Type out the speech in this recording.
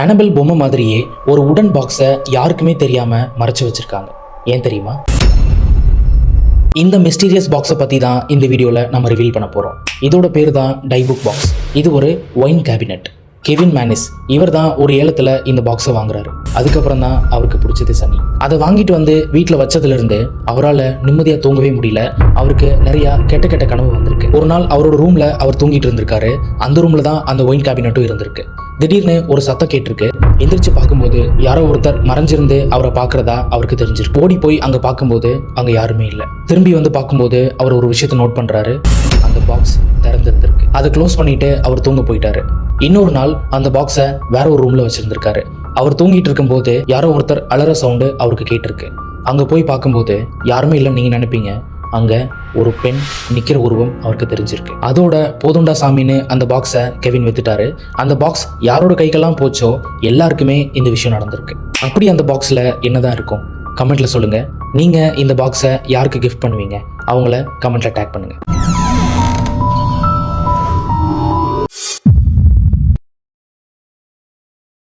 Annabel பொம்மை மாதிரியே ஒரு உடன் பாக்ஸை யாருக்குமே தெரியாம மறைச்சு வச்சிருக்காங்க. ஏன் தெரியுமா? இந்த மிஸ்டீரியஸ் பாக்ஸை பற்றி தான் இந்த வீடியோவில் நம்ம ரிவீல் பண்ண போகிறோம். இதோட பேர் தான் டைபுக் பாக்ஸ். இது ஒரு ஒயின் கேபினெட். கெவின் மேனிஸ் இவர் தான் ஒரு ஏலத்தில் இந்த பாக்ஸை வாங்குறாரு. அதுக்கப்புறம் தான் அவருக்கு பிடிச்சது சனி. அதை வாங்கிட்டு வந்து வீட்டில் வச்சதுலேருந்து அவரால் நிம்மதியாக தூங்கவே முடியல. அவருக்கு நிறையா கெட்ட கெட்ட கனவு வந்திருக்கு. ஒரு நாள் அவரோட ரூமில் அவர் தூங்கிட்டு இருந்திருக்காரு. அந்த ரூமில் தான் அந்த ஒயின் கேபினெட்டும் இருந்திருக்கு. திடீர்னு ஒரு சத்தம் கேட்டிருக்கு. எந்திரிச்சு பார்க்கும்போது யாரோ ஒருத்தர் மறைஞ்சிருந்து அவரை பார்க்கறதா அவருக்கு தெரிஞ்சிருக்கு. ஓடி போய் அங்கே பார்க்கும்போது அங்கே யாருமே இல்லை. திரும்பி வந்து பார்க்கும்போது அவர் ஒரு விஷயத்தை நோட் பண்ணுறாரு. அந்த பாக்ஸ் திறந்திருந்திருக்கு. அதை க்ளோஸ் பண்ணிட்டு அவர் தூங்க போயிட்டாரு. இன்னொரு நாள் அந்த பாக்ஸை வேற ஒரு ரூம்ல வச்சிருந்திருக்காரு. அவர் தூங்கிட்டு இருக்கும்போது யாரோ ஒருத்தர் அலற சவுண்டு அவருக்கு கேட்டிருக்கு. அங்க போய் பார்க்கும்போது யாருமே இல்லைன்னு நீங்க நினைப்பீங்க. அங்க ஒரு பெண் நிக்கிற உருவம் அவருக்கு தெரிஞ்சிருக்கு. அதோட போதுண்டா சாமின்னு அந்த பாக்ஸை கெவின் வித்துட்டாரு. அந்த பாக்ஸ் யாரோட கைக்கெல்லாம் போச்சோ எல்லாருக்குமே இந்த விஷயம் நடந்திருக்கு. அப்படி அந்த பாக்ஸ்ல என்னதான் இருக்கும்? கமெண்ட்ல சொல்லுங்க. நீங்க இந்த பாக்ஸை யாருக்கு கிஃப்ட் பண்ணுவீங்க? அவங்கள கமெண்ட்ல டேக் பண்ணுங்க.